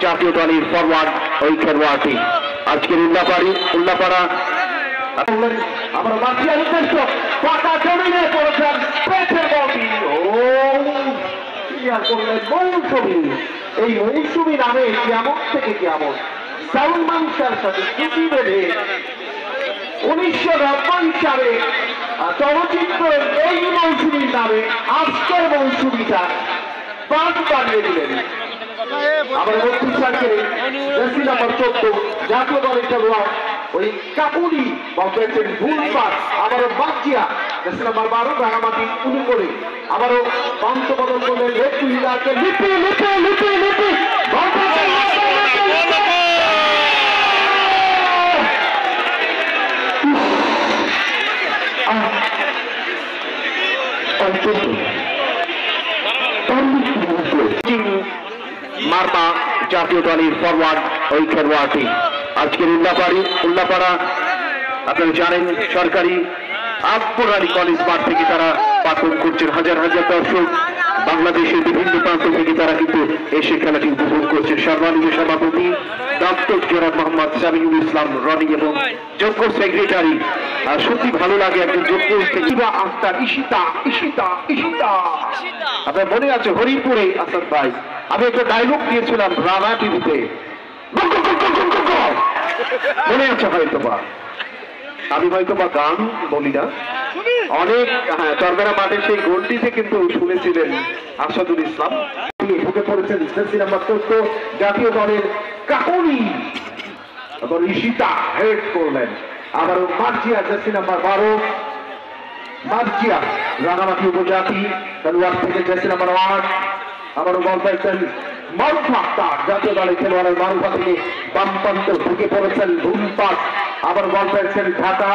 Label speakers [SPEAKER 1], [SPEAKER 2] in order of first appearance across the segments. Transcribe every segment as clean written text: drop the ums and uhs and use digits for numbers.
[SPEAKER 1] জাতীয় দলের ফরওয়ার্ড ওই খেলোয়াড়টি আজকের উল্লাপাড়া
[SPEAKER 2] আমরা মার্শিয়াল উদ্দেশ্য পাতা জমিনে পড়েছেন পেটের বলটি ক্লিয়ার করলেন মৌসুমী। এই মৌসুমী নামে কেমন থেকে কেমন সালমান শাহর সাথে জুটি বেঁধে 1990 সালে চলচ্চিত্রের এই মৌসুমীর নামে আজকের মৌসুমীটা বাদ বানিয়ে দিলেন। আবার 32 সালকে জার্সি নাম্বার 14 জাতীয় দলের খেলোয়াড় ওই কাপুরি বল পেয়েছেন ভুল পাস। আবারও বাগজিয়া জার্সি নাম্বার 12 রাঙামাটি উনি করে আবারও পান্ত বদল করলেন একটু হিলাকে লিপি বল পেয়েছেন
[SPEAKER 1] মারমা জাতীয় দলের ফরওয়ার্ড ওই খেলোয়াড়টি আজকের উল্লাপাড়া আপনারা জানেন সরকারি আকবর আলী কলেজ মাঠ থেকে তারা পাঠন করছেন। হাজার হাজার দর্শক বাংলাদেশের বিভিন্ন প্রান্ত থেকে তারা কিন্তু এসে খেলাটি উপভোগ করছেন। সম্মানিত সভাপতি ডক্টর জনাব মোহাম্মদ সামিউল ইসলাম রনি এবং যোগ্য সেক্রেটারি সত্যি ভালো লাগে একজন যোগ্য আক্তার ঈশিতা। আপনার মনে আছে হরিপুরে আসাদ ভাই আমি একটা ডায়লগ দিয়েছিলাম রানা টিভিতে, মনে আছে হয়তোবা, আমি হয়তোবা গান বলি না অনেক। হ্যাঁ, চরবেরা মাঠে সেই গোলটিতে কিন্তু শুনেছিলেন আসাদুল ইসলাম। ঢুকে পড়েছেন জার্সি নাম্বার 14 জাতীয় দলের কাকুরি এবং ঈশিতা হেড করলেন। আবারও মার্জিয়া জার্সি নাম্বার 12 মার্জিয়া রাঙামাটি উপজাতি খেলোয়াড় থেকে জার্সি নাম্বার 8 আবারও বল পাইছেন মারুফ আক্তার জাতীয় দলের খেলোয়াড়ের মারুফা থেকে বাম প্রান্ত ঢুকে পড়েছেন ভুল পাস। আবার বল পেয়েছেন Dhaka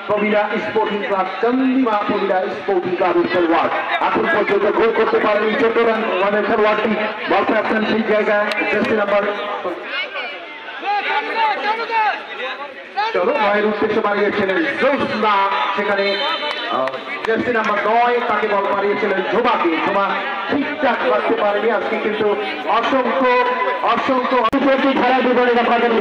[SPEAKER 1] Prabira sporting club Chandima Prabira sporting ক্লাবের খেলোয়াড়। এখন পর্যন্ত গোল করতে পারেনি 14 রান মানে খেলোয়াড়টি বল পেয়েছেন সেই জায়গায় জার্সি নাম্বার নয়ের উদ্দেশ্যে বাড়িয়েছিলেন জোসনা, সেখানে জার্সি নাম্বার 9 তাকে বল পাঠিয়েছিলেন ঝোমাকে। ঝোমা ঠিকঠাক রাখতে পারেনি। আজকে কিন্তু অসংখ্য
[SPEAKER 3] খেলার বিবরণী আপনাদের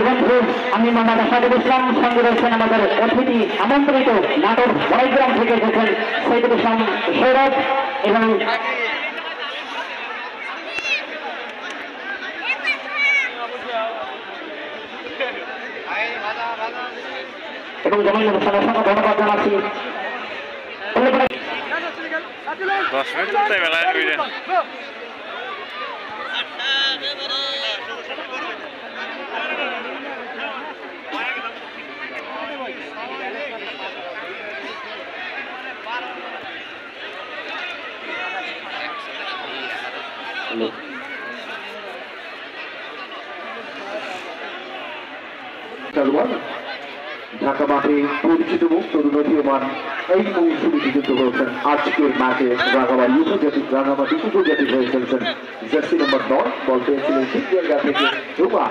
[SPEAKER 3] বন্ধু আমি মোহাম্মদ আসাদুল ইসলাম, সঙ্গে রয়েছেন আমাদের অতিথি আমন্ত্রিত নাটোর বড়গ্রাম থেকে এসেছেন সৈয়দুল ইসলাম সৌরভ এবং জমিন অনুষ্ঠানের সঙ্গে ধন্যবাদ জানাচ্ছি।
[SPEAKER 4] 10 মিনিট বেলায়
[SPEAKER 2] ঢাকা মাঠে পরিচিত মুখ তরুণীয়মান এই মৌসুমীটি যুক্ত হয়েছেন আজকের ম্যাচে রাঙামাটি উপজাতি হয়ে খেলছেন জার্সি নম্বর 9 বল পেয়েছিলেন ঠিক জায়গা থেকে জোমা